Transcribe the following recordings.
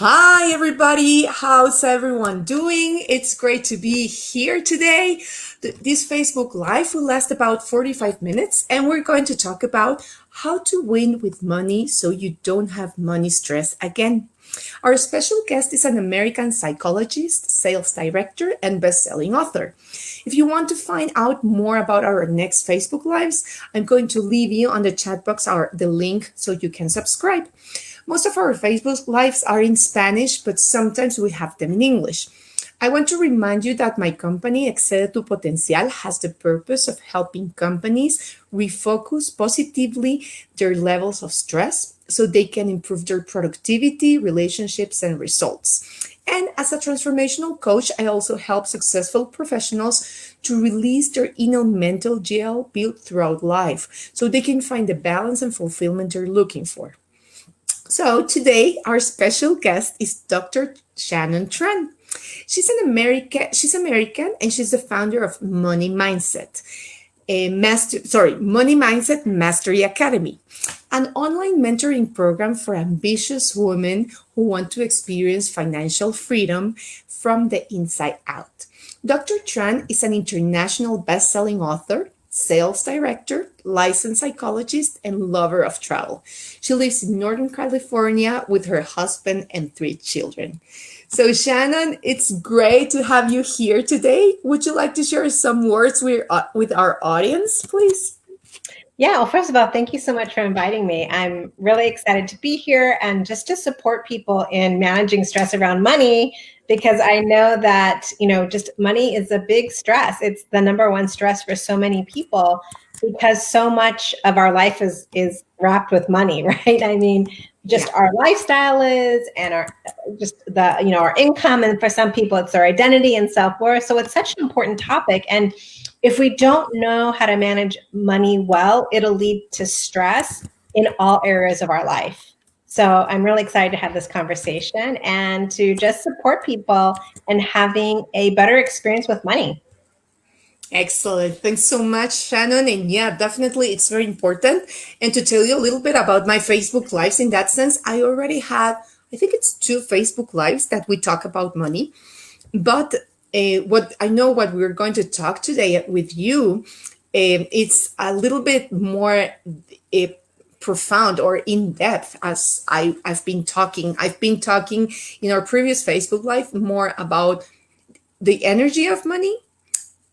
Hi, everybody. How's everyone doing? It's great to be here today. This Facebook Live will last about 45 minutes, and we're going to talk about how to win with money so you don't have money stress again. Our special guest is an American psychologist, sales director, and best-selling author. If you want to find out more about our next Facebook Lives, I'm going to leave you on the chat box the link so you can subscribe. Most of our Facebook Lives are in Spanish, but sometimes we have them in English. I want to remind you that my company, Excede tu Potencial, has the purpose of helping companies refocus positively their levels of stress so they can improve their productivity, relationships, and results. And as a transformational coach, I also help successful professionals to release their inner mental jail built throughout life so they can find the balance and fulfillment they're looking for. So today, our special guest is Dr. Shannon Tran. She's American, and she's the founder of Money Mindset, Money Mindset Mastery Academy, an online mentoring program for ambitious women who want to experience financial freedom from the inside out. Dr. Tran is an international best-selling author, sales director, licensed psychologist, and lover of travel. She lives in Northern California with her husband and 3 children. So, Shannon, it's great to have you here today. Would you like to share some words with our audience, please? Yeah, well, first of all, thank you so much for inviting me. I'm really excited to be here and just to support people in managing stress around money, because I know that, just money is a big stress. It's the number one stress for so many people because so much of our life is wrapped with money, right? I mean, just our lifestyle is, and our income, and for some people it's their identity and self-worth. So it's such an important topic. And if we don't know how to manage money well, it'll lead to stress in all areas of our life. So I'm really excited to have this conversation and to just support people and having a better experience with money. Excellent. Thanks so much, Shannon. And yeah, definitely it's very important. And to tell you a little bit about my Facebook Lives in that sense, I already have, I think it's 2 Facebook Lives that we talk about money. But what we're going to talk today with you, it's a little bit more profound or in depth, as I've been talking. I've been talking in our previous Facebook Live more about the energy of money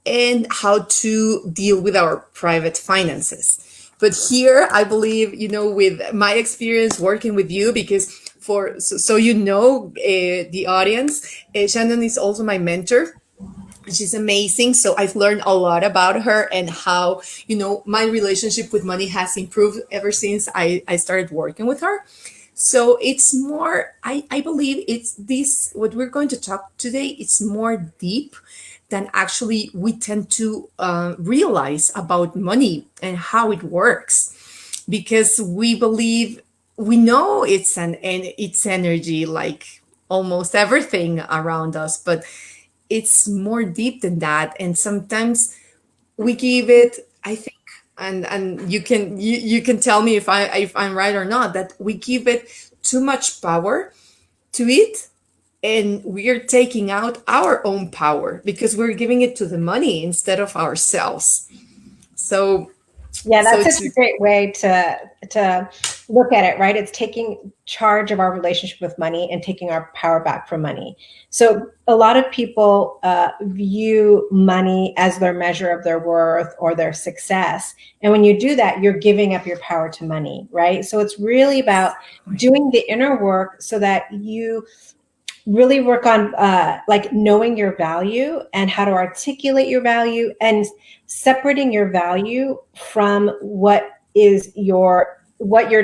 and how to deal with our private finances. But here, I believe, with my experience working with you, because the audience, Shannon is also my mentor. She's amazing. So I've learned a lot about her and how, my relationship with money has improved ever since I started working with her. So it's more, I believe it's this, what we're going to talk today, it's more deep than actually we tend to realize about money and how it works, because we know it's energy, like almost everything around us, but it's more deep than that. And sometimes we give it, I think, and you can tell me if I'm right or not, that we give it too much power to it, and we're taking out our own power because we're giving it to the money instead of ourselves. So Yeah, so that's it's such a great way to look at it, right? It's taking charge of our relationship with money and taking our power back from money. So a lot of people view money as their measure of their worth or their success. And when you do that, you're giving up your power to money, right? So it's really about doing the inner work so that you really work on like knowing your value and how to articulate your value and separating your value from what your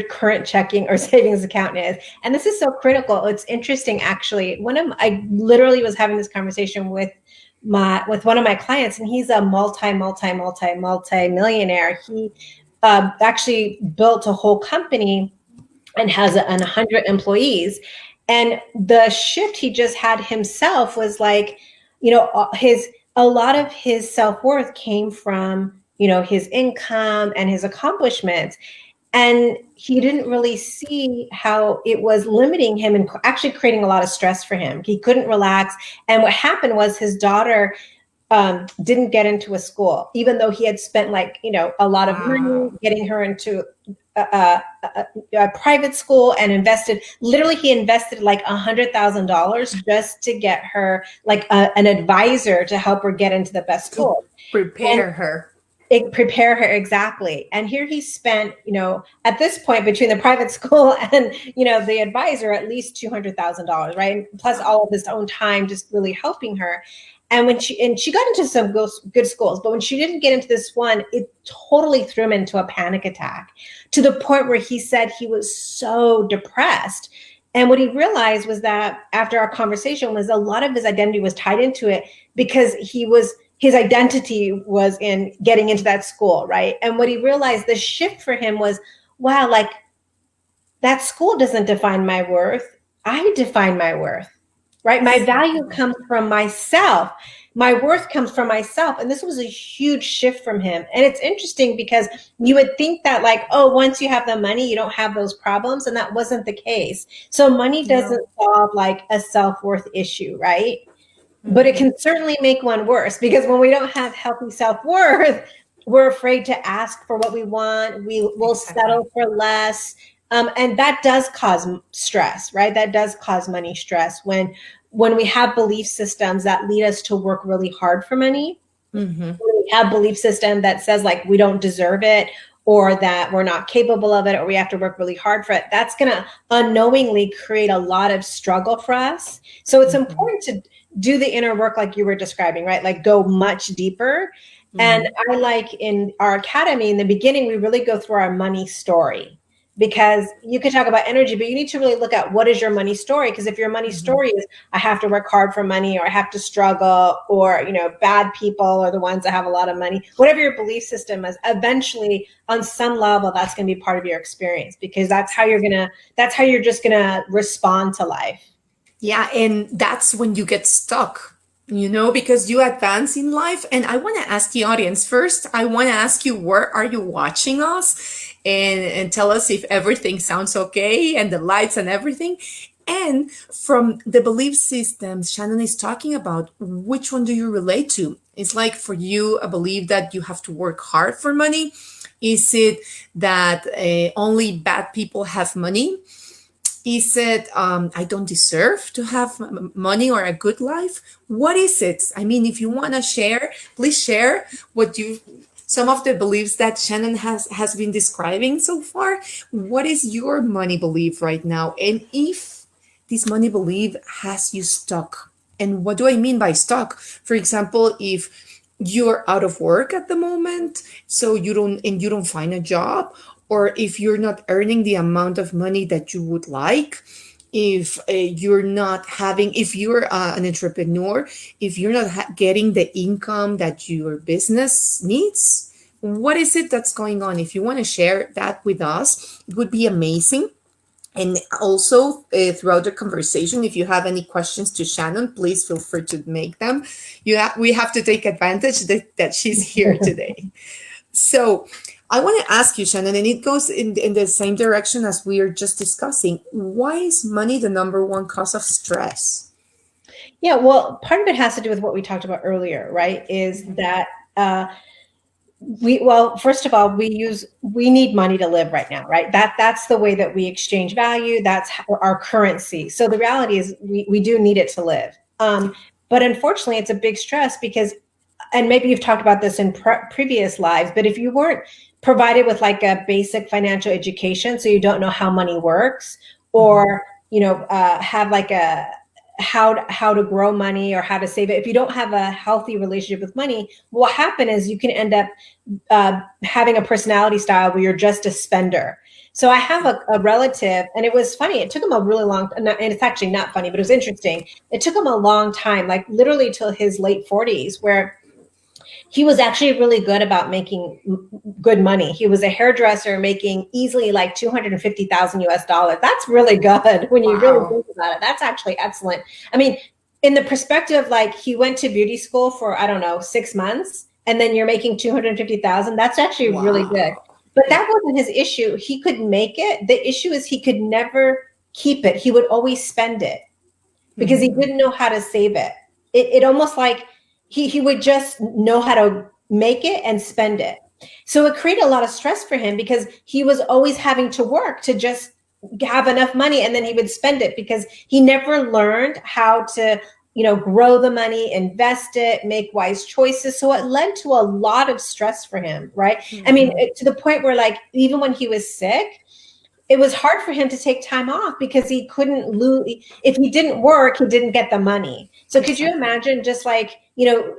current checking or savings account is. And this is so critical. It's interesting, actually. I literally was having this conversation with one of my clients, and he's a multi-millionaire. He actually built a whole company and has 100 employees. And the shift he just had himself was like, a lot of his self-worth came from, his income and his accomplishments. And he didn't really see how it was limiting him and actually creating a lot of stress for him. He couldn't relax. And what happened was his daughter didn't get into a school, even though he had spent like, a lot of money Wow. getting her into a private school and literally he invested like $100,000 just to get her like an advisor to help her get into the best To school. And prepare her. prepare her exactly. And here he spent, at this point between the private school and the advisor, at least $200,000, right? Plus all of his own time, just really helping her. And she got into some good schools, but when she didn't get into this one, it totally threw him into a panic attack to the point where he said he was so depressed. And what he realized was that after our conversation was a lot of his identity was tied into it because his identity was in getting into that school, right? And what he realized, the shift for him was, wow, like that school doesn't define my worth. I define my worth, right? My value comes from myself. My worth comes from myself. And this was a huge shift from him. And it's interesting because you would think that like, oh, once you have the money, you don't have those problems. And that wasn't the case. So money No. doesn't solve like a self-worth issue, right? But it Mhm. can certainly make one worse because when we don't have healthy self-worth, we're afraid to ask for what we want. We will Exactly. settle for less. And that does cause stress, right? That does cause money stress when we have belief systems that lead us to work really hard for money. Hmm. When we have belief system that says like we don't deserve it or that we're not capable of it or we have to work really hard for it, that's going to unknowingly create a lot of struggle for us. So it's Hmm. important to do the inner work like you were describing, right? Like go much deeper. And Hmm. I like in our academy in the beginning, we really go through our money story because you could talk about energy, but you need to really look at what is your money story. Because if your money Hmm. story is I have to work hard for money or I have to struggle or, bad people are the ones that have a lot of money, whatever your belief system is, eventually on some level, that's going to be part of your experience because that's how you're just going to respond to life. Yeah, and that's when you get stuck, because you advance in life. And I want to ask the audience first, I want to ask you, where are you watching us? And tell us if everything sounds okay and the lights and everything. And from the belief systems Shannon is talking about, which one do you relate to? It's like for you, a belief that you have to work hard for money. Is it that only bad people have money? He said, I don't deserve to have money or a good life. What is it? I mean, if you want to share, please share some of the beliefs that Shannon has been describing so far. What is your money belief right now? And if this money belief has you stuck, and what do I mean by stuck? For example, if you're out of work at the moment, so you don't find a job, or if you're not earning the amount of money that you would like, if if you're an entrepreneur, if you're not getting the income that your business needs, what is it that's going on? If you want to share that with us, it would be amazing. And also, throughout the conversation, if you have any questions to Shannon, please feel free to make them. We have to take advantage that she's here today. So I want to ask you, Shannon, and it goes in the same direction as we are just discussing. Why is money the number one cause of stress? Yeah, well, part of it has to do with what we talked about earlier, right? Is Mhm. that first of all, we need money to live right now, right? That's the way that we exchange value. That's our currency. So the reality is we do need it to live. But unfortunately, it's a big stress because, and maybe you've talked about this in previous lives, but if you weren't provided with like a basic financial education, so you don't know how money works, Mhm. or have like a how to grow money or how to save it. If you don't have a healthy relationship with money, what happen is you can end up having a personality style where you're just a spender. So I have a relative, and it was funny. It took him a really long, and it's actually not funny, but it was interesting. It took him a long time, like literally till his late 40s, where he was actually really good about making good money. He was a hairdresser making easily like 250,000 US dollars. That's really good when you really Wow. think about it. That's actually excellent. I mean, in the perspective, like he went to beauty school for, I don't know, 6 months, and then you're making 250,000. That's actually really good. Wow. But Yeah. that wasn't his issue. He could make it. The issue is he could never keep it. He would always spend it because he Hmm. didn't know how to save it. It almost like he would just know how to make it and spend it. So it created a lot of stress for him because he was always having to work to just have enough money, and then he would spend it because he never learned how to, grow the money, invest it, make wise choices. So it led to a lot of stress for him, right? I mean, Hmm. to the point where, like, even when he was sick, it was hard for him to take time off because he couldn't lose. If he didn't work, he didn't get the money. So could you Exactly. imagine, just like,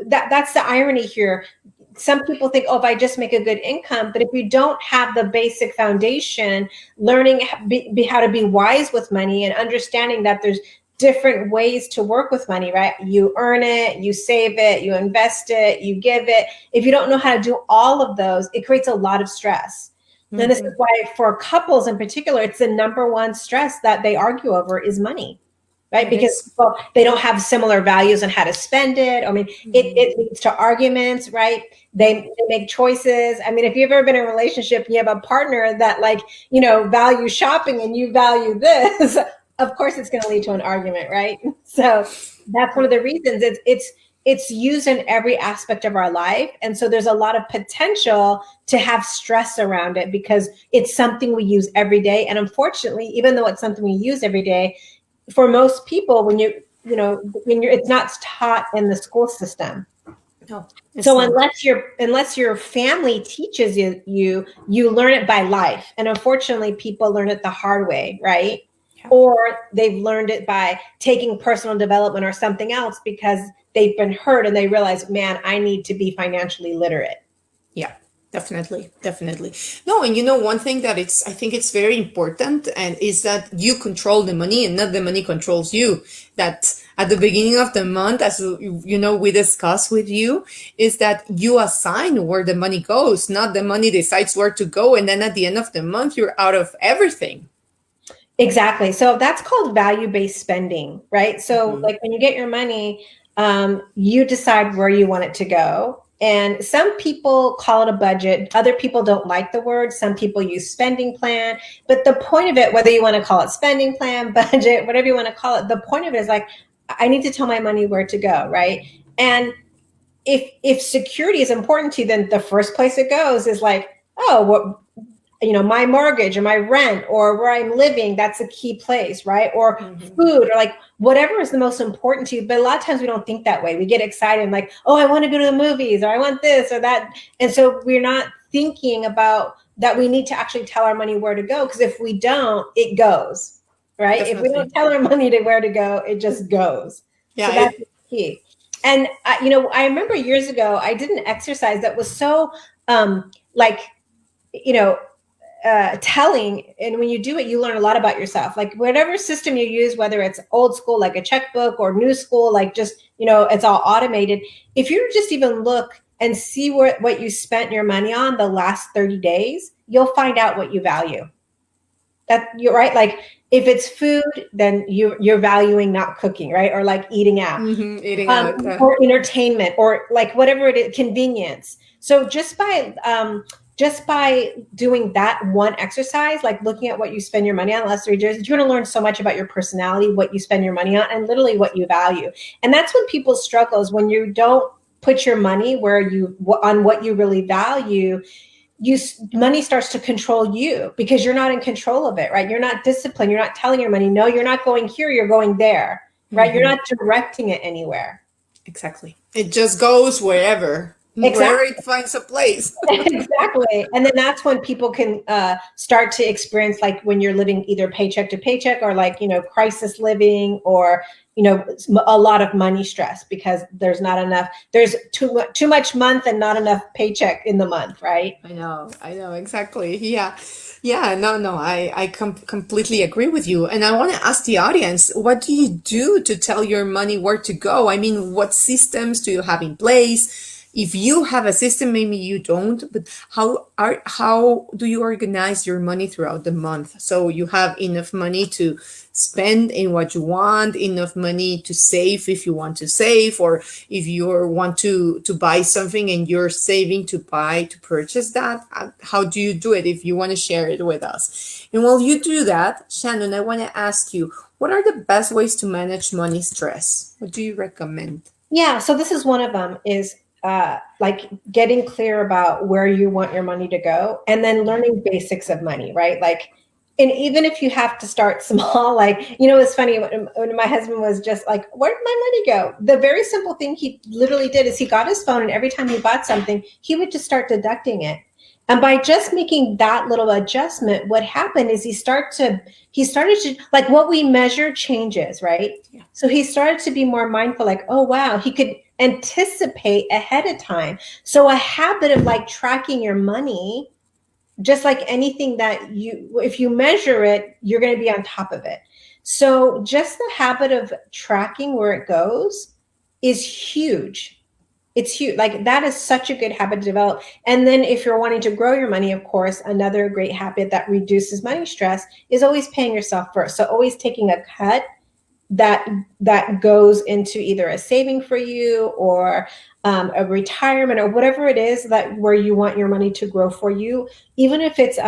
that's the irony here. Some people think, oh, if I just make a good income, but if you don't have the basic foundation, learning how to be wise with money and understanding that there's different ways to work with money, right? You earn it, you save it, you invest it, you give it. If you don't know how to do all of those, it creates a lot of stress. And this is Hmm. why, for couples in particular, it's the number one stress that they argue over is money, right? It Because is. well, they don't have similar values on how to spend it. I mean, it leads to arguments, right? They make choices. I mean, if you've ever been in a relationship and you have a partner that, like, values shopping and you value this, of course it's going to lead to an argument, right? So that's one of the reasons it's used in every aspect of our life. And so there's a lot of potential to have stress around it because it's something we use every day. And unfortunately, even though it's something we use every day, for most people, when you're it's not taught in the school system. No, it's So not. unless your family teaches you learn it by life. And unfortunately, people learn it the hard way, right? Yeah. Or they've learned it by taking personal development or something else because they've been hurt and they realize, man, I need to be financially literate. Yeah, definitely, definitely. No, and one thing that I think it's very important, and is that you control the money and not the money controls you. That at the beginning of the month, as we discuss with you, is that you assign where the money goes, not the money decides where to go, and then at the end of the month, you're out of everything. Exactly. So that's called value-based spending, right? So, Hmm. like, when you get your money, you decide where you want it to go. And some people call it a budget. Other people don't like the word. Some people use spending plan. But the point of it, whether you want to call it spending plan, budget, whatever you want to call it, the point of it is, like, I need to tell my money where to go, right? And if security is important to you, then the first place it goes is like, oh, what, my mortgage or my rent or where I'm living, that's a key place, right? Or Hmm. food, or like whatever is the most important to you. But a lot of times we don't think that way. We get excited and, like, oh, I want to go to the movies, or I want this or that. And so we're not thinking about that we need to actually tell our money where to go. Because if we don't, it goes, right? If we don't Definitely. tell our money to where to go, it just goes. So Yeah. that's the key. And I remember years ago, I did an exercise that was so like, you know, telling. And when you do it, you learn a lot about yourself. Like, whatever system you use, whether it's old school like a checkbook or new school, like, just, it's all automated. If you just even look and see what you spent your money on the last 30 days, you'll find out what you value. That you're right. Like, if it's food, then you're valuing not cooking, right? Or like eating out, Hmm. Eating out. or entertainment, or like whatever it is, convenience. So just by doing that one exercise, like looking at what you spend your money on the last 3 days, you're going to learn so much about your personality, what you spend your money on, and literally what you value. And that's when people struggle, is when you don't put your money where you on what you really value. Money starts to control you because you're not in control of it, right? You're not disciplined. You're not telling your money, no, you're not going here, you're going there, right? You're Hmm. not directing it anywhere. Exactly. It just goes wherever Exactly. it finds a place. Exactly. And then that's when people can start to experience, like, when you're living either paycheck to paycheck, or like, crisis living, or, a lot of money stress because there's too much month and not enough paycheck in the month, right? I know, exactly. Yeah. Yeah, no, no, I completely agree with you. And I want to ask the audience, what do you do to tell your money where to go? I mean, what systems do you have in place? if you have a system, maybe you don't, but how do you organize your money throughout the month so you have enough money to spend in what you want, enough money to save if you want to save, or if you want to buy something and you're saving to buy to purchase that? How do you do it? If you want to share it with us. And while you do that, Shannon, I want to ask you, what are the best ways to manage money stress? What do you recommend? Yeah, so this is one of them is like getting clear about where you want your money to go and then learning basics of money, right? Like, and even if you have to start small, like, it's funny when my husband was just like, where did my money go? The very simple thing he literally did is he got his phone and every time he bought something, he would just start deducting it. And by just making that little adjustment, what happened is he started to, like, what we measure changes, right? Yeah. So he started to be more mindful, like, oh, wow, he could anticipate ahead of time. So a habit of like tracking your money, just like anything that if you measure it, you're going to be on top of it. So just the habit of tracking where it goes is huge. It's huge. Like that is such a good habit to develop. And then if you're wanting to grow your money, of course, another great habit that reduces money stress is always paying yourself first. So always taking a cut that goes into either a saving for you or a retirement or whatever it is that where you want your money to grow for you, even if it's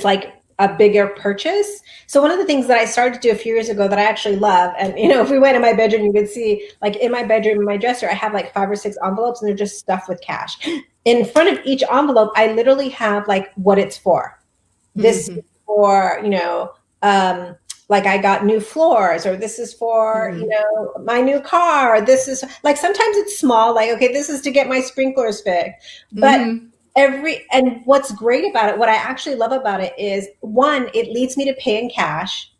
like a bigger purchase. So one of the things that I started to do a few years ago that I actually love, and if we went in my bedroom, you could see like in my bedroom, in my dresser, I have like 5 or 6 envelopes and they're just stuffed with cash. In front of each envelope, I literally have like what it's for. This is for, like I got new floors, or this is for, my new car. Or this is like, sometimes it's small, like, okay, this is to get my sprinklers fixed. But and what's great about it, what I actually love about it is, one, it leads me to pay in cash.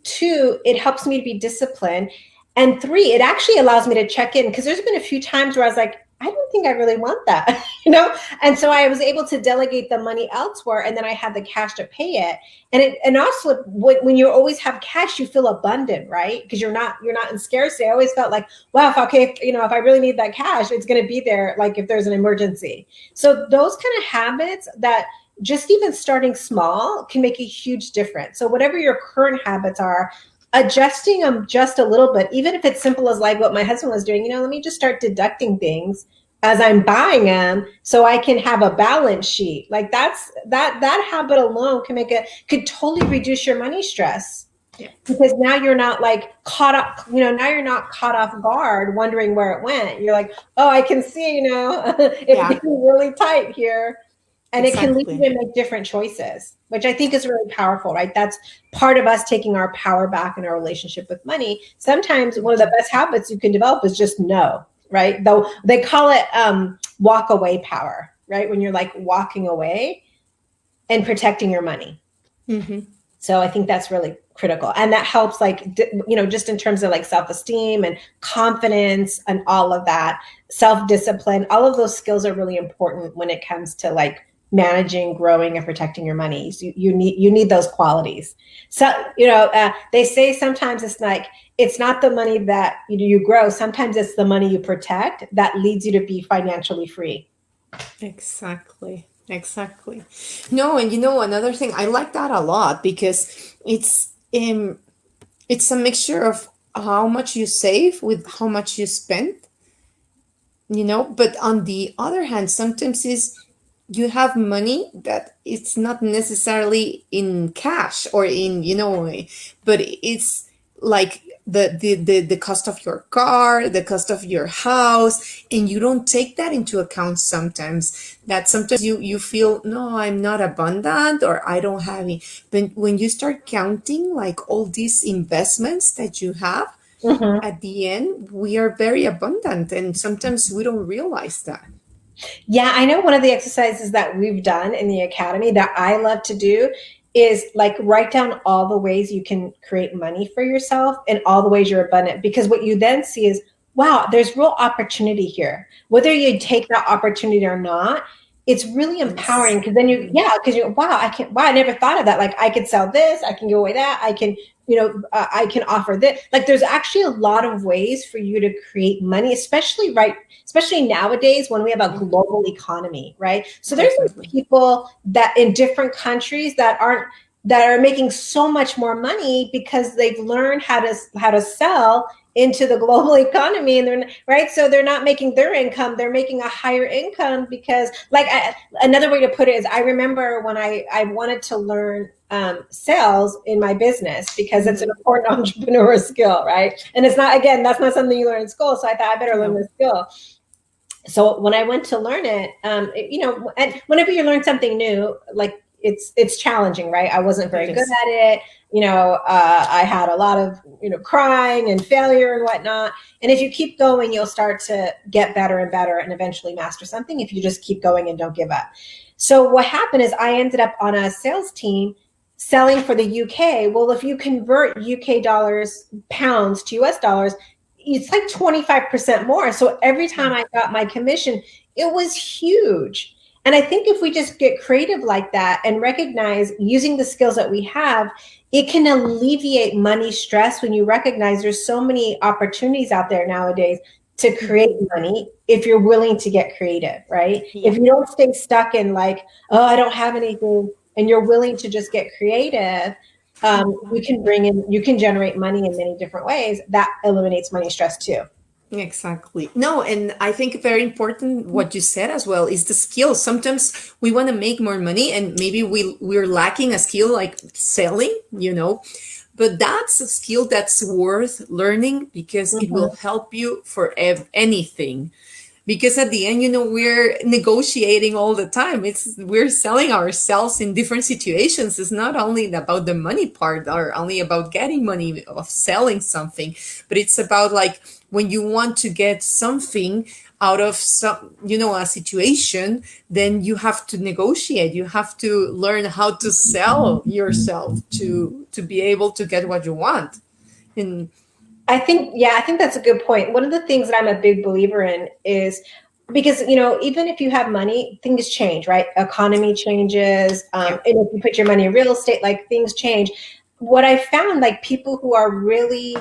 Two, it helps me to be disciplined. And three, it actually allows me to check in, because there's been a few times where I was like, I don't think I really want that, And so I was able to delegate the money elsewhere, and then I had the cash to pay it. And also when you always have cash, you feel abundant, right? Because you're not in scarcity. I always felt like, wow, if I really need that cash, it's going to be there, like if there's an emergency. So those kind of habits that just even starting small can make a huge difference. So whatever your current habits are, adjusting them just a little bit, even if it's simple as like what my husband was doing, let me just start deducting things as I'm buying them so I can have a balance sheet. Like that habit alone could totally reduce your money stress. Yeah. Because now you're not like caught up, now you're not caught off guard wondering where it went. You're like, oh, I can see, it's getting really tight here. And exactly. It can lead you to make different choices, which I think is really powerful, right? That's part of us taking our power back in our relationship with money. Sometimes one of the best habits you can develop is just no, right? Though they call it walk away power, right? When you're like walking away and protecting your money. So I think that's really critical. And that helps, like, just in terms of like self-esteem and confidence and all of that, self-discipline, all of those skills are really important when it comes to like managing, growing, and protecting your money. So you need those qualities. So, they say sometimes it's like, it's not the money that you grow. Sometimes it's the money you protect that leads you to be financially free. Exactly. No, and another thing, I like that a lot because it's a mixture of how much you save with how much you spend. But on the other hand, sometimes you have money that it's not necessarily in cash or in but it's like the cost of your car, the cost of your house, and you don't take that into account sometimes. That sometimes you feel, no, I'm not abundant, or I don't have it. But when you start counting like all these investments that you have, at the end we are very abundant, and sometimes we don't realize that. Yeah, I know one of the exercises that we've done in the academy that I love to do is like write down all the ways you can create money for yourself and all the ways you're abundant. Because what you then see is, wow, there's real opportunity here. Whether you take that opportunity or not, it's really empowering Yes. because then you, Mhm. yeah, because you, wow, I can, wow, I never thought of that. Like I could sell this, I can give away that, I can, I can offer this. Like there's actually a lot of ways for you to create money, especially right, especially nowadays when we have a Yeah, global economy, right? So there's definitely. people that in different countries that are making so much more money because they've learned how to sell into the global economy, and they're right, so they're not making their income, they're making a higher income because another way to put it is I remember when I wanted to learn sales in my business because it's an Hmm. important entrepreneur skill, right? And it's not, again, that's not something you learn in school, so I thought I better learn No. this skill. So when I went to learn it, and whenever you learn something new, like it's challenging, right? I wasn't It very good is. at it. I had a lot of crying and failure and whatnot. And if you keep going, you'll start to get better and better, and eventually master something if you just keep going and don't give up. So what happened is I ended up on a sales team selling for the UK. Well, if you convert UK dollars, pounds to US dollars, it's like 25% more. So every time Wow. I got my commission, it was huge. And I think if we just get creative like that and recognize using the skills that we have, it can alleviate money stress when you recognize there's so many opportunities out there nowadays to create Hmm. money if you're willing to get creative, right? If Yeah. you don't stay stuck in like, oh, I don't have anything, and you're willing to just get creative, you can generate money in many different ways. That eliminates money stress too. Exactly. No, and I think very important what you said as well is the skills. Sometimes we want to make more money and maybe we're lacking a skill like selling, but that's a skill that's worth learning because it will Mhm. help you for anything. Because at the end, we're negotiating all the time. We're selling ourselves in different situations. It's not only about the money part or only about getting money of selling something, but it's about like when you want to get something out of a situation, then you have to negotiate. You have to learn how to sell yourself to be able to get what you want. And I think that's a good point. One of the things that I'm a big believer in is because, even if you have money, things change, right? Economy changes. yeah. And if you put your money in real estate, like things change. What I found, like people who are really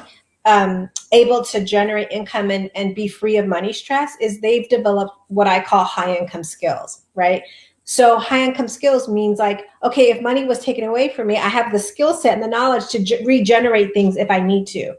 able to generate income and be free of money stress, is they've developed what I call high income skills, right? So high income skills means like, okay, if money was taken away from me, I have the skill set and the knowledge to regenerate things if I need to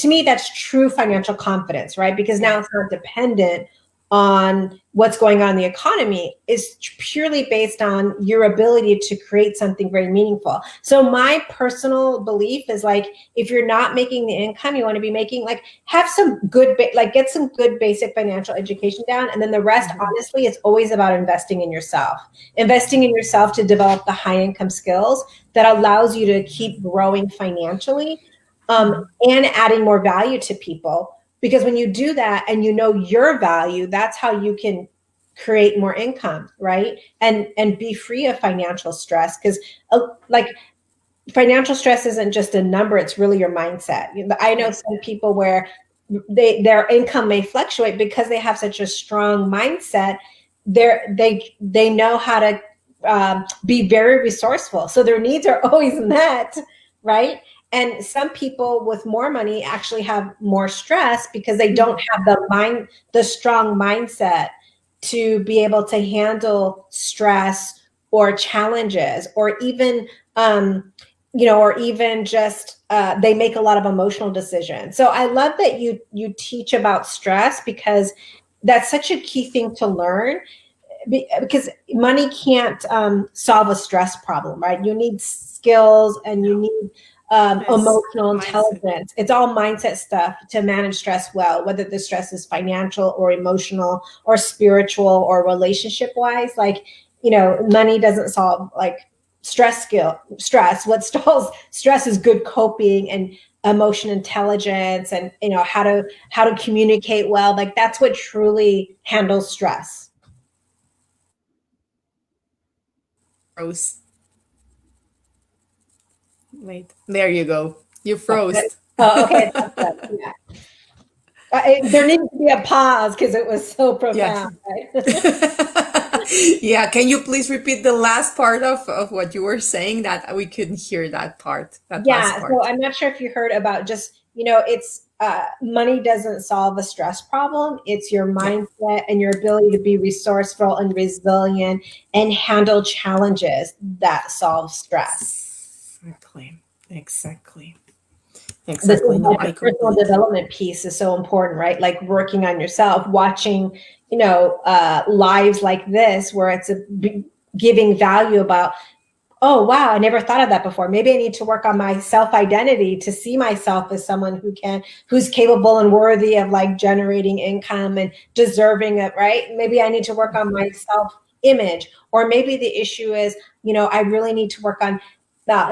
me, that's true financial confidence, right? Because Yeah. now it's not dependent on what's going on in the economy. It's purely based on your ability to create something very meaningful. So my personal belief is like, if you're not making the income you want to be making, like have some good, like get some good basic financial education down. And then the rest, Mhm. honestly, it's always about investing in yourself to develop the high income skills that allows you to keep growing financially, and adding more value to people. Because when you do that and you know your value, that's how you can create more income, right? And be free of financial stress. Because like financial stress isn't just a number; it's really your mindset. I know Yeah. some people where their income may fluctuate because they have such a strong mindset. They know how to be very resourceful, so their needs are always met, right? And some people with more money actually have more stress because they don't Mhm. have the strong mindset to be able to handle stress or challenges, or even or even just they make a lot of emotional decisions. So I love that you teach about stress, because that's such a key thing to learn, because money can't solve a stress problem, right? You need skills and you need Yes. emotional Mindset. intelligence. It's all mindset stuff to manage stress well, whether the stress is financial or emotional or spiritual or relationship wise. Like, money doesn't solve like stress. What stalls stress is good coping and emotion intelligence, and how to communicate well. Like that's what truly handles stress. Froze. Wait. There you go. You Oh, froze. oh, okay. Yeah. There needs to be a pause because it was so Yeah. profound, right? Yeah, can you please repeat the last part of what you were saying, that we couldn't hear that part, that last Yeah, so part? I'm not sure if you heard about just, it's money doesn't solve a stress problem. It's your Yeah, mindset and your ability to be resourceful and resilient and handle challenges that solve stress. exactly. Exactly. This is Exactly. why No, I the personal completely. development piece is so important, right? Like working on yourself, watching, lives like this where it's giving value about, oh wow, I never thought of that before. Maybe I need to work on my self identity to see myself as someone who's capable and worthy of like generating income and deserving it, right? Maybe I need to work on my self image, or maybe the issue is, I really need to work on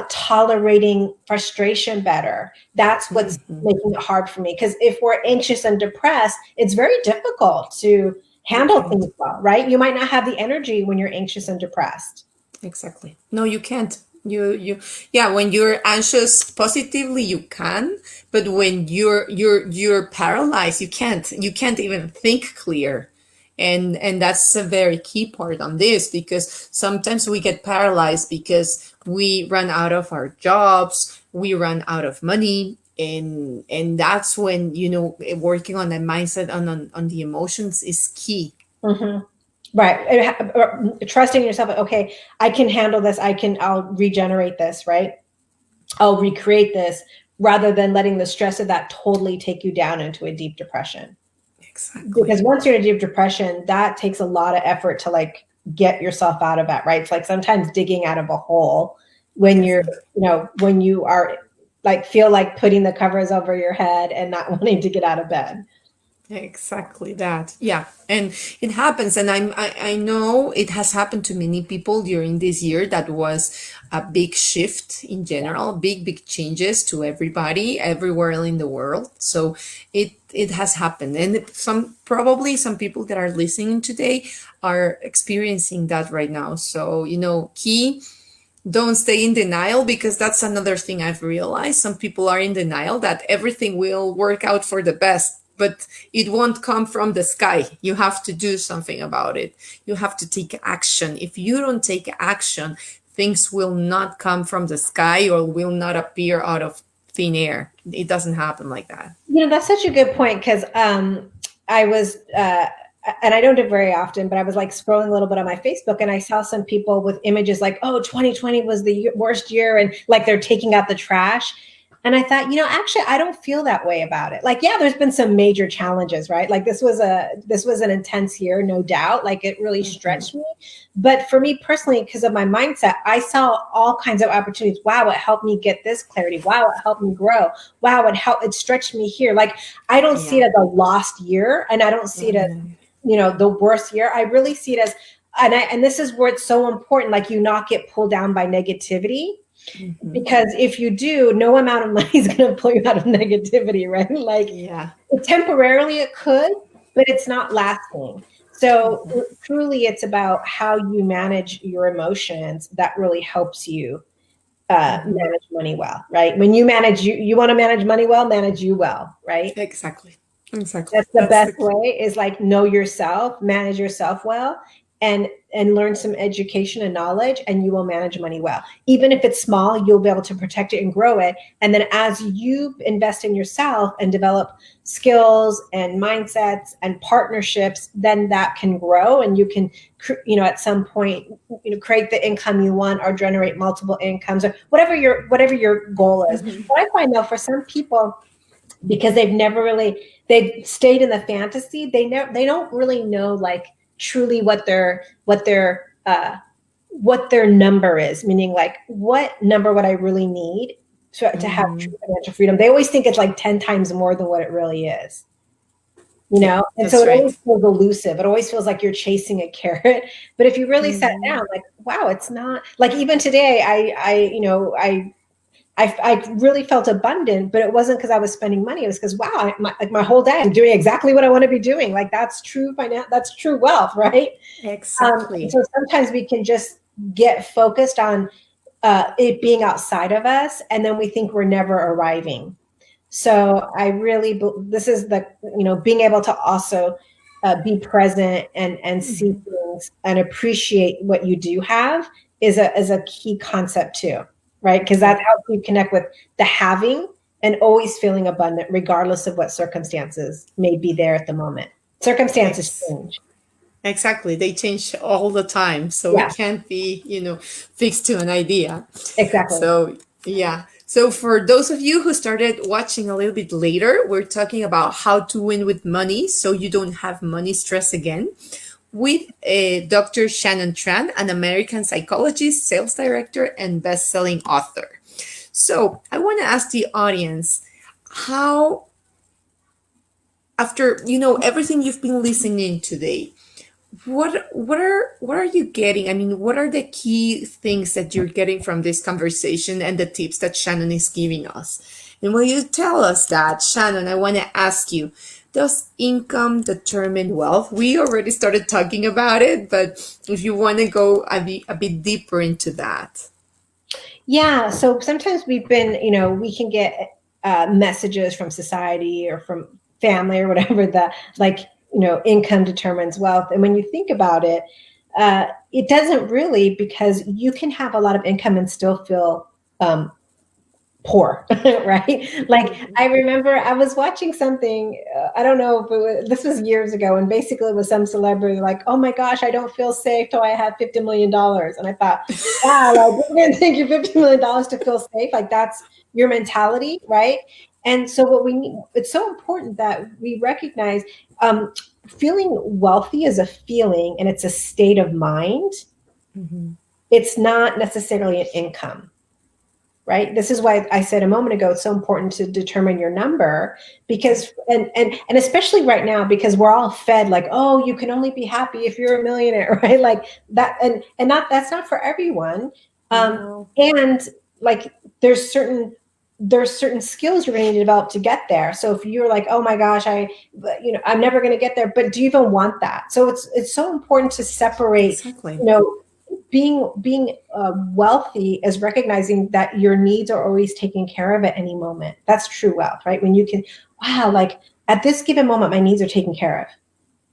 tolerating frustration better. That's what's Mhm. making it hard for me, because if we're anxious and depressed, it's very difficult to You handle can't. things well, right? You might not have the energy when you're anxious and depressed. Exactly. No, you can't. Yeah, when you're anxious positively, you can, but when you're paralyzed, you can't. You can't even think clear. And that's a very key part on this, because sometimes we get paralyzed because we run out of our jobs, we run out of money, and that's when, working on the mindset, on the emotions is key. Mhm. Right. Trusting yourself. Okay, I can handle this. I'll regenerate this, right? I'll recreate this, rather than letting the stress of that totally take you down into a deep depression. Because Exactly. once you're in a deep depression, that takes a lot of effort to like get yourself out of that, right? It's like sometimes digging out of a hole when Definitely. when you are like, feel like putting the covers over your head and not wanting to get out of bed. Exactly that. Yeah. And it happens. And I know it has happened to many people during this year. That was a big shift in general, big changes to everybody everywhere in the world. So it has happened. And probably some people that are listening today are experiencing that right now. So, key, don't stay in denial, because that's another thing I've realized. Some people are in denial that everything will work out for the best, but it won't come from the sky. You have to do something about it. You have to take action. If you don't take action, things will not come from the sky or will not appear out of thin air. It doesn't happen like that. That's such a good point, because I was, and I don't do it very often, but I was like scrolling a little bit on my Facebook, and I saw some people with images like, oh, 2020 was the worst year, and like they're taking out the trash. And I thought, actually, I don't feel that way about it. Like, yeah, there's been some major challenges, right? Like this was an intense year, no doubt. Like it really Mhm. stretched me. But for me personally, because of my mindset, I saw all kinds of opportunities. Wow, it helped me get this clarity. Wow, it helped me grow. Wow, it stretched me here. Like I don't see Yeah. it as a lost year, and I don't see it as, Mhm. the worst year. I really see it as, and this is where it's so important, like you not get pulled down by negativity, Mhm. because if you do, no amount of money is going to pull you out of negativity, right? Like Yeah. temporarily it could, but it's not lasting. So truly it's about how you manage your emotions that really helps you Mhm. manage money well, right? When you manage, you want to manage money well, manage you well, right? Exactly. Exactly. That's the That's the best key. way, is like know yourself, manage yourself well, and learn some education and knowledge, and you will manage money well. Even if it's small, you'll be able to protect it and grow it. And then as you invest in yourself and develop skills and mindsets and partnerships, then that can grow, and you can at some point create the income you want, or generate multiple incomes, or whatever your goal is. What I find though, for some people, because they've stayed in the fantasy, they don't really know like truly what their number is, meaning like what number would I really need to have Mhm. true financial freedom. They always think it's like 10 times more than what it really is, Yeah, and so that's it always right. feels elusive. It always feels like you're chasing a carrot. But if you really sat Mhm. down, like, wow, it's not like, even today, I really felt abundant, but it wasn't because I was spending money. It was because, wow, my whole day I'm doing exactly what I want to be doing. Like that's true finance, that's true wealth, right? And Exactly. so sometimes we can just get focused on it being outside of us, and then we think we're never arriving. So I really, this is the, being able to also be present and see Mhm. things and appreciate what you do have is a key concept too, right? Because that Yeah. helps you connect with the having and always feeling abundant, regardless of what circumstances may be there at the moment. Circumstances Ex- change. exactly. They change all the time, so we Yeah, can't be, fixed to an idea. exactly. So, yeah. So, for those of you who started watching a little bit later, we're talking about how to win with money so you don't have money stress again with Dr. Shannon Tran, an American psychologist, sales director, and best-selling author. So, I want to ask the audience how, after everything you've been listening today, what are you getting? I mean, what are the key things that you're getting from this conversation and the tips that Shannon is giving us? And will you tell us that, Shannon, I want to ask you, does income determine wealth? We already started talking about it, but if you want to go a bit deeper into that. Yeah. So sometimes we can get messages from society or from family or whatever that, like, income determines wealth. And when you think about it, it doesn't really, because you can have a lot of income and still feel um, poor, right? Like, Mhm. I remember I was watching something, I don't know if this was years ago, and basically it was some celebrity like, oh my gosh, I don't feel safe till I have $50 million. And I thought, wow, like, you're going to take your $50 million to feel safe? Like, that's your mentality, right? And so what we need, it's so important that we recognize um, feeling wealthy is a feeling and it's a state of mind. Mhm. It's not necessarily an income, right? This is why I said a moment ago it's so important to determine your number, Yeah. because and especially right now, because we're all fed like, oh, you can only be happy if you're a millionaire, right? Like that, and not, that's not for everyone. No. And like there's certain skills you're going to develop to get there. So if you're like, oh my gosh, I'm never going to get there, but do you even want that? So it's so important to separate, Exactly. you know being wealthy is recognizing that your needs are always taken care of at any moment. That's true wealth, right? When you can, wow, like at this given moment, my needs are taken care of.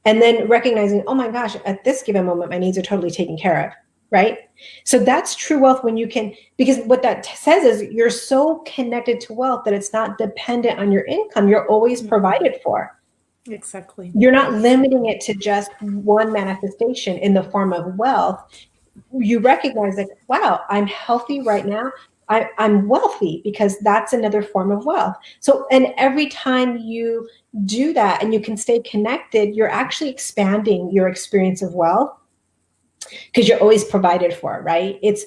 And then recognizing, oh my gosh, at this given moment, my needs are totally taken care of, right? So that's true wealth when you can, because what that says is you're so connected to wealth that it's not dependent on your income. You're always Mhm. provided for. Exactly. You're not limiting Exactly. it to just one manifestation in the form of wealth. You recognize like, wow, I'm healthy right now. I'm wealthy because that's another form of wealth. So, and every time you do that and you can stay connected, you're actually expanding your experience of wealth because you're always provided for, right? It's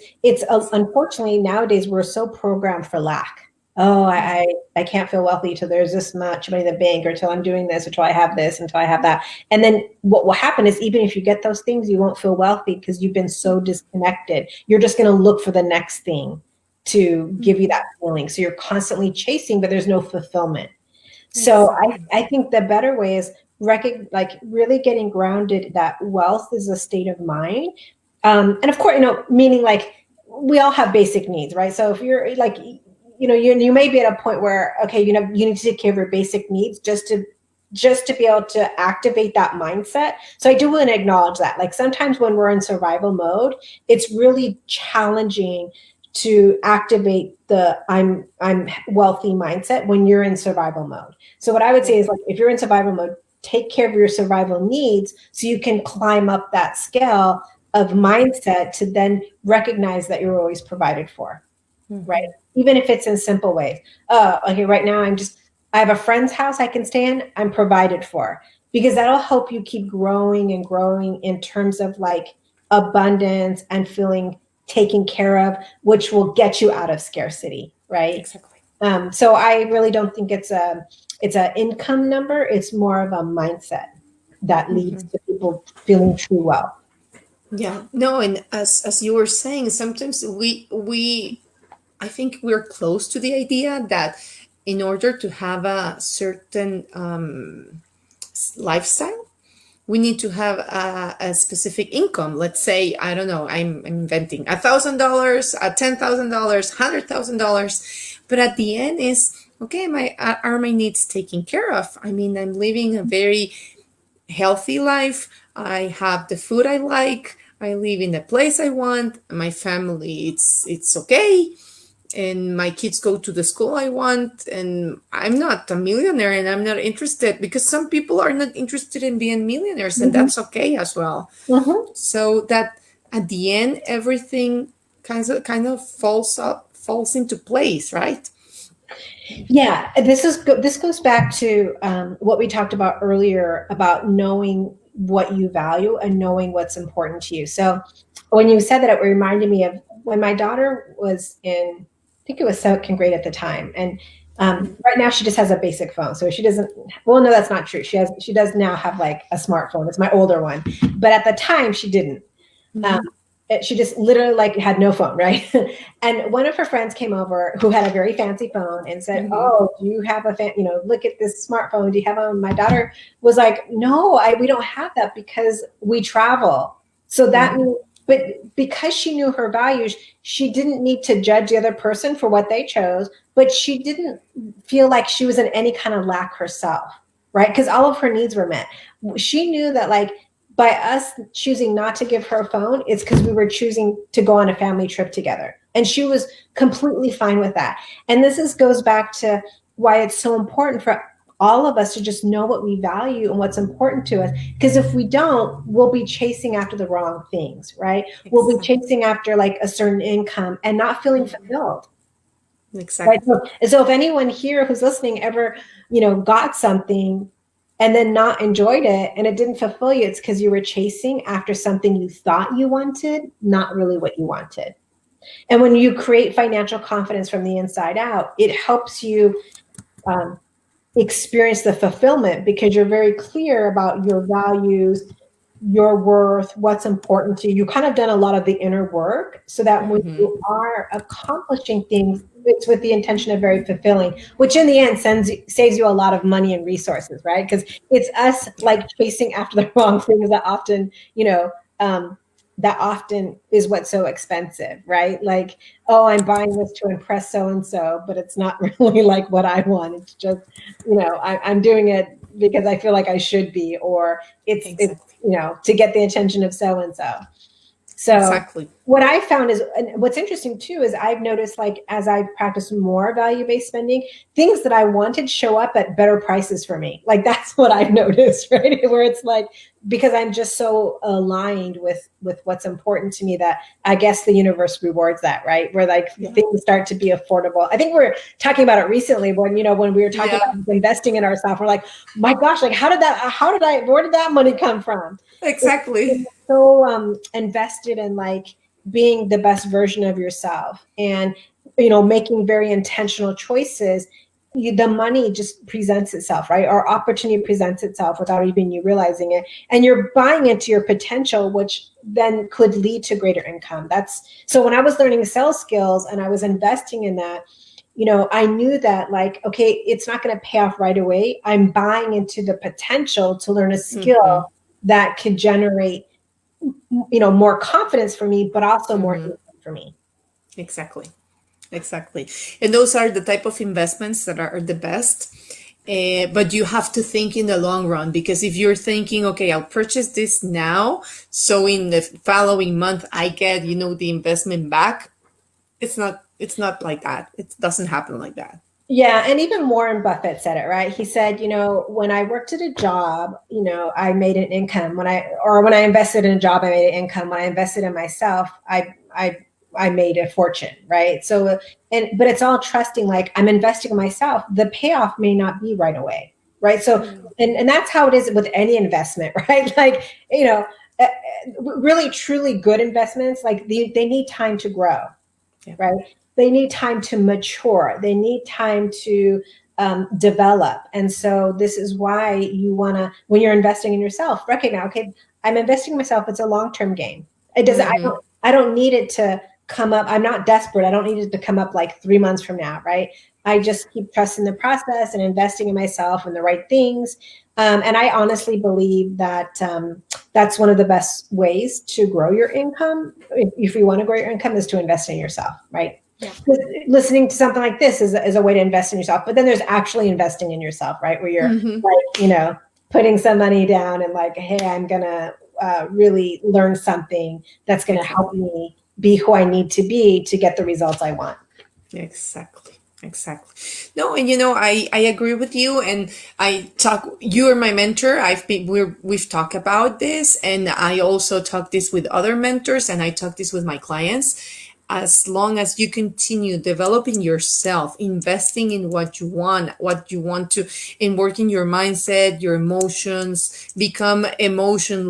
unfortunately nowadays we're so programmed for lack. Oh, I can't feel wealthy till there's this much money in the bank, or till I'm doing this, or till I have this, until I have that. And then what will happen is, even if you get those things, you won't feel wealthy because you've been so disconnected. You're just going to look for the next thing to give you that Mhm. feeling. So you're constantly chasing, but there's no fulfillment. So Exactly. I think the better way is like really getting grounded that wealth is a state of mind. And of course, meaning like we all have basic needs, right? So if you're like, you may be at a point where, okay, you need to take care of your basic needs just to be able to activate that mindset. So I do want to acknowledge that. Like sometimes when we're in survival mode, it's really challenging to activate the I'm wealthy mindset when you're in survival mode. So what I would say is, Yeah. like, if you're in survival mode, take care of your survival needs so you can climb up that scale of mindset to then recognize that you're always provided for, right? Mhm. Even if it's in simple ways. Okay, right now I have a friend's house I can stay in, I'm provided for. Because that'll help you keep growing and growing in terms of like abundance and feeling taken care of, which will get you out of scarcity, right? Exactly. So I really don't think it's an income number. It's more of a mindset that leads Mhm. to people feeling true wealth. Yeah. No, and as you were saying, sometimes we I think we're close to the idea that in order to have a certain lifestyle, we need to have a specific income. Let's say, I don't know, I'm inventing $1,000, $10,000, $100,000, but at the end is okay. Are my needs taken care of? I mean, I'm living a very healthy life. I have the food I like. I live in the place I want. My family, it's okay, and my kids go to the school I want, and I'm not a millionaire, and I'm not interested, because some people are not interested in being millionaires, and Mhm. that's okay as well. Mhm. So that at the end, everything kind of falls into place, right? Yeah, this goes back to what we talked about earlier about knowing what you value and knowing what's important to you. So when you said that, it reminded me of when my daughter was in, I think it was second grade at the time, and right now she just has a basic phone, so she doesn't. Well, no, that's not true. She does now have like a smartphone. It's my older one, but at the time she didn't. Um, Mm-hmm. she just literally like had no phone, right? And one of her friends came over who had a very fancy phone and said, Mm-hmm. "Oh, do you have look at this smartphone. Do you have one?" My daughter was like, "No, we don't have that because we travel." So that Mm-hmm. means, but because she knew her values, she didn't need to judge the other person for what they chose, but she didn't feel like she was in any kind of lack herself, right? Because all of her needs were met. She knew that like by us choosing not to give her a phone, it's because we were choosing to go on a family trip together. And she was completely fine with that. And goes back to why it's so important for all of us to just know what we value and what's important to us. Because if we don't, we'll be chasing after the wrong things, right? We'll be Exactly. chasing after like a certain income and not feeling Mm-hmm. fulfilled. Right. Exactly. So if anyone here who's listening ever, got something and then not enjoyed it and it didn't fulfill you, it's because you were chasing after something you thought you wanted, not really what you wanted. And when you create financial confidence from the inside out, it helps you um, experience the fulfillment because you're very clear about your values, your worth, what's important to you. You kind of done a lot of the inner work so that when Mm-hmm. you are accomplishing things, it's with the intention of very fulfilling, which in the end saves you a lot of money and resources, right? Because it's us like chasing after the wrong things that often, that often is what's so expensive, right? Like, oh, I'm buying this to impress so and so, but it's not really like what I want. It's just, I'm doing it because I feel like I should be, or it's Exactly. to get the attention of so and so. So Exactly. what I found is, and what's interesting too, is I've noticed like as I practice more value-based spending, things that I wanted show up at better prices for me. Like that's what I've noticed, right? Where it's like, because I'm just so aligned with what's important to me that I guess the universe rewards that, right? Where like Yeah. things start to be affordable. I think we were talking about it recently when we were talking Yeah. about investing in ourselves. We're like, my gosh, like where did that money come from? Exactly. So invested in like being the best version of yourself and making very intentional choices, the money just presents itself, right? Or opportunity presents itself without even you realizing it, and you're buying into your potential, which then could lead to greater income. That's so when I was learning sales skills and I was investing in that, I knew that like, okay, it's not going to pay off right away. I'm buying into the potential to learn a Mm-hmm. skill that could generate more confidence for me, but also more Mm-hmm. income for me. Exactly. Exactly. And those are the type of investments that are the best. But you have to think in the long run, because if you're thinking, okay, I'll purchase this now, so in the following month I get, the investment back. It's not like that. It doesn't happen like that. Yeah, and even Warren Buffett said it, right? He said, when I worked at a job, I made an income. When I invested in a job, I made an income. When I invested in myself, I made a fortune, right? So, but it's all trusting, like I'm investing in myself. The payoff may not be right away, right? So, and that's how it is with any investment, right? Like, uh, really truly good investments, like they need time to grow, Yeah. right? They need time to mature. They need time to develop. And so this is why you want to, when you're investing in yourself, recognize, okay, I'm investing in myself. It's a long-term game. It doesn't, Mm-hmm. I don't need it to come up. I'm not desperate. I don't need it to come up like 3 months from now, right? I just keep trusting the process and investing in myself and the right things. And I honestly believe that that's one of the best ways to grow your income. If you want to grow your income, is to invest in yourself, right? Yeah. Listening to something like this is a way to invest in yourself, but then there's actually investing in yourself, right? Where you're Mm-hmm. like, putting some money down and like, hey, I'm gonna really learn something that's gonna help Exactly. me be who I need to be to get the results I want. Exactly. Exactly. No, and I agree with you. And you are my mentor. We've talked about this, and I also talk this with other mentors, and I talk this with my clients. As long as you continue developing yourself, investing in what you want to, in working your mindset, your emotions, become emotions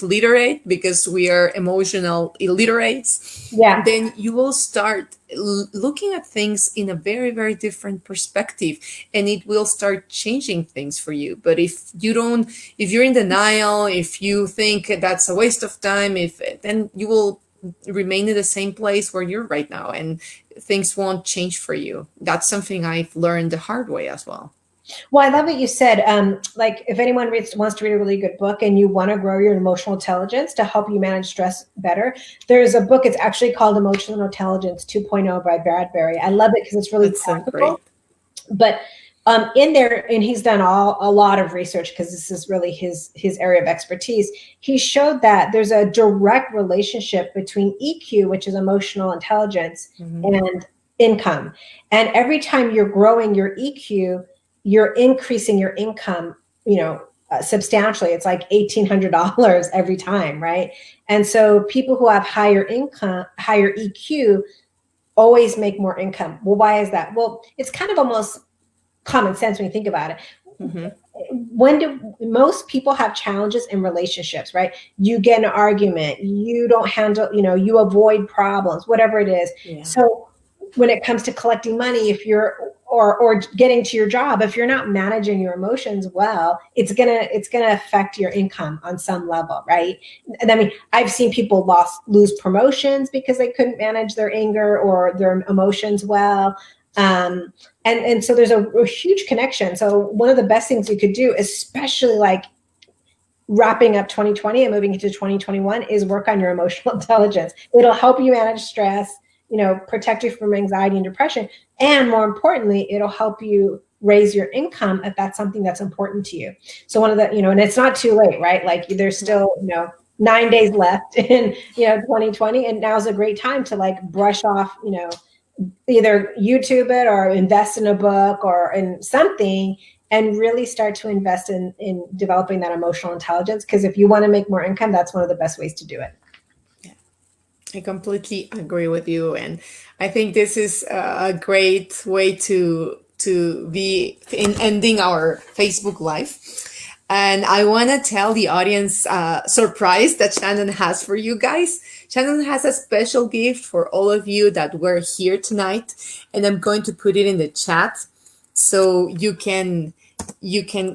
literate, because we are emotional illiterates, Yeah. then you will start looking at things in a very, very different perspective, and it will start changing things for you. But if you're in denial, if you think that's a waste of time, if then you will remain in the same place where you're right now, and things won't change for you. That's something I've learned the hard way as well. Well, I love what you said. Like, if anyone wants to read a really good book and you want to grow your emotional intelligence to help you manage stress better, there's a book. It's actually called Emotional Intelligence 2.0 by Bradbury. I love it because it's really That's so practical. great. But in there, and he's done a lot of research because this is really his area of expertise. He showed that there's a direct relationship between EQ, which is emotional intelligence, Hmm. and income. And every time you're growing your EQ, you're increasing your income, substantially. It's like $1,800 every time, right? And so people who have higher income, higher EQ, always make more income. Well, why is that? Well, it's kind of almost common sense when you think about it. Hmm. When do most people have challenges in relationships, right? You get an argument, you don't handle, you avoid problems, whatever it is. Yeah. So when it comes to collecting money, if you're or getting to your job, if you're not managing your emotions well, it's gonna affect your income on some level, right? And I mean, I've seen people lose promotions because they couldn't manage their anger or their emotions well. And so there's a huge connection. So one of the best things you could do, especially like wrapping up 2020 and moving into 2021, is work on your emotional intelligence. It'll help you manage stress, protect you from anxiety and depression. And more importantly, it'll help you raise your income if that's something that's important to you. So one of the, and it's not too late, right? Like, there's No. still, 9 days left in, 2020. And now's a great time to like brush off, either YouTube it or invest in a book or in something, and really start to invest in developing that emotional intelligence. Because if you want to make more income, that's one of the best ways to do it. I completely agree with you, and I think this is a great way to be in ending our Facebook Live. And I want to tell the audience surprise that Shannon has for you guys. Shannon has a special gift for all of you that were here tonight, and I'm going to put it in the chat so you can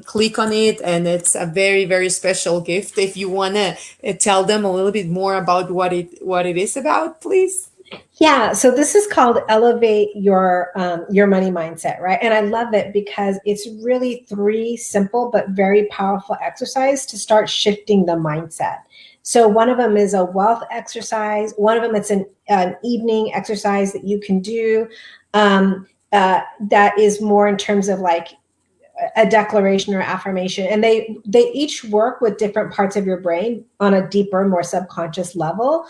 click on it, and it's a very, very special gift. If you want to tell them a little bit more about what it is about, please. Yeah, so this is called Elevate Your Money Mindset, right? And I love it because it's really three simple but very powerful exercise to start shifting the mindset. So one of them is a wealth exercise. One of them, it's an evening exercise that you can do, that is more in terms of like a declaration or affirmation. And they each work with different parts of your brain on a deeper, more subconscious level,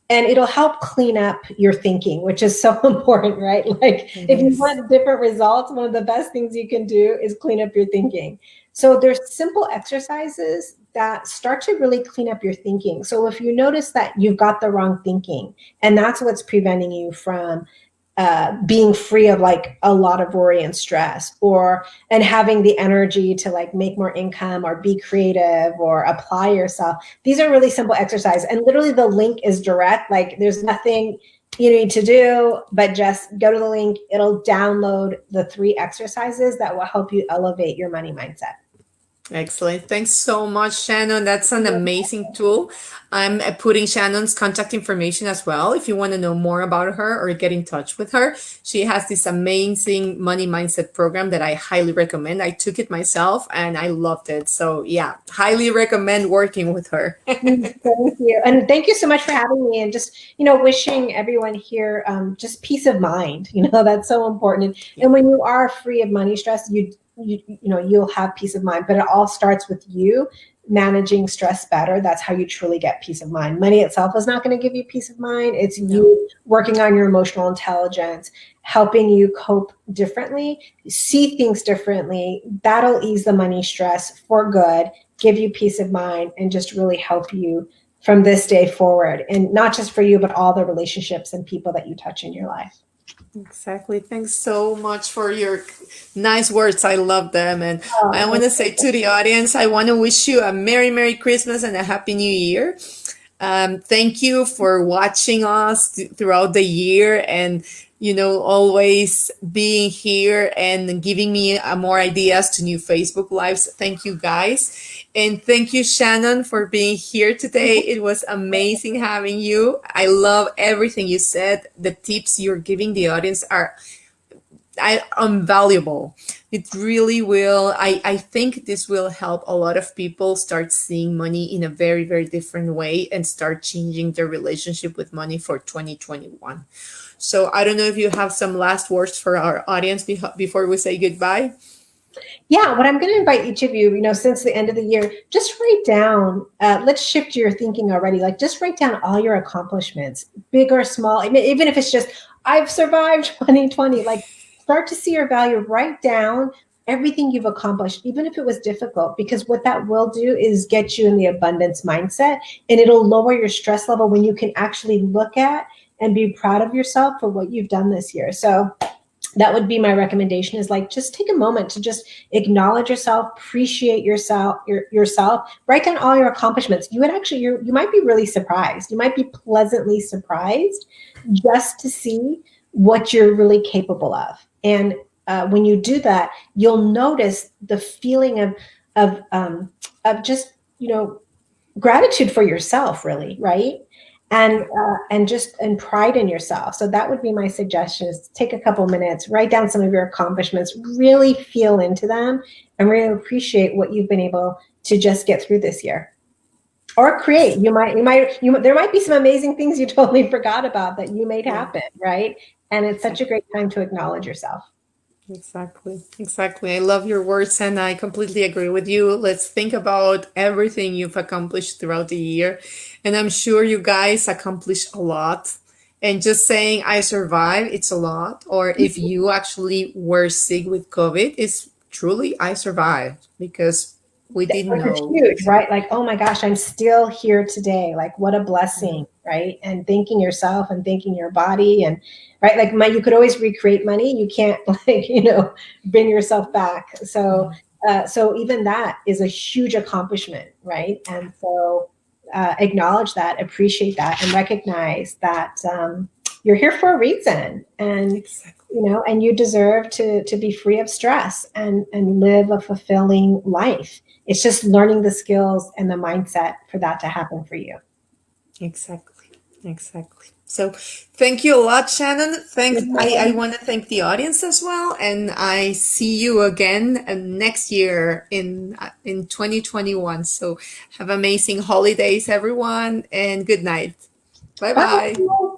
and it'll help clean up your thinking, which is so important, right? Like, It if you is. want different results, one of the best things you can do is clean up your thinking. So there's simple exercises that start to really clean up your thinking. So if you notice that you've got the wrong thinking, and that's what's preventing you from being free of like a lot of worry and stress, and having the energy to like make more income or be creative or apply yourself. These are really simple exercises, and literally the link is direct. Like, there's nothing you need to do but just go to the link. It'll download the 3 exercises that will help you elevate your money mindset. Excellent. Thanks so much, Shannon. That's an amazing tool. I'm putting Shannon's contact information as well if you want to know more about her or get in touch with her. She has this amazing money mindset program that I highly recommend. I took it myself and I loved it. So, yeah, highly recommend working with her. Thank you. And thank you so much for having me and just, wishing everyone here just peace of mind. That's so important. And when you are free of money stress, you'll have peace of mind, but it all starts with you managing stress better. That's how you truly get peace of mind. Money itself is not going to give you peace of mind. It's No. you working on your emotional intelligence, helping you cope differently, see things differently. That'll ease the money stress for good, give you peace of mind, and just really help you from this day forward. And not just for you, but all the relationships and people that you touch in your life. Exactly. Thanks so much for your nice words. I love them. And I Oh, want to say to the audience, I want to wish you a Merry, Merry Christmas and a Happy New Year. Thank you for watching us throughout the year and, always being here and giving me more ideas to new Facebook Lives. Thank you, guys. And thank you, Shannon, for being here today. It was amazing having you. I love everything you said. The tips you're giving the audience are invaluable. It really will. I think this will help a lot of people start seeing money in a very, very different way and start changing their relationship with money for 2021. So I don't know if you have some last words for our audience before we say goodbye. Yeah, what I'm going to invite each of you, since the end of the year, just write down, let's shift your thinking already. Like, just write down all your accomplishments, big or small. I mean, even if it's just, I've survived 2020, like, start to see your value. Write down everything you've accomplished, even if it was difficult, because what that will do is get you in the abundance mindset, and it'll lower your stress level when you can actually look at and be proud of yourself for what you've done this year. So, that would be my recommendation, is like, just take a moment to just acknowledge yourself, appreciate yourself, write down all your accomplishments. You might be really surprised. You might be pleasantly surprised just to see what you're really capable of. And when you do that, you'll notice the feeling of just, gratitude for yourself, really, right? And pride in yourself. So that would be my suggestion, is take a couple minutes, write down some of your accomplishments, really feel into them, and really appreciate what you've been able to just get through this year. Or create. There might be some amazing things you totally forgot about that you made Yeah. happen, right? And it's such a great time to acknowledge yourself. Exactly. Exactly. I love your words and I completely agree with you. Let's think about everything you've accomplished throughout the year. And I'm sure you guys accomplished a lot. And just saying I survived, it's a lot. Or if you actually were sick with COVID, it's truly I survived because we didn't Which is know. huge, right? Like, oh my gosh, I'm still here today. Like, what a blessing, right? And thanking yourself and thanking your body, and right, like, you could always recreate money. You can't, like, bring yourself back. So, so even that is a huge accomplishment, right? And so, acknowledge that, appreciate that, and recognize that you're here for a reason, and Exactly. and you deserve to be free of stress and live a fulfilling life. It's just learning the skills and the mindset for that to happen for you. Exactly. Exactly. So thank you a lot, Shannon. I want to thank the audience as well. And I see you again next year in 2021. So have amazing holidays, everyone, and good night. Bye bye. Bye.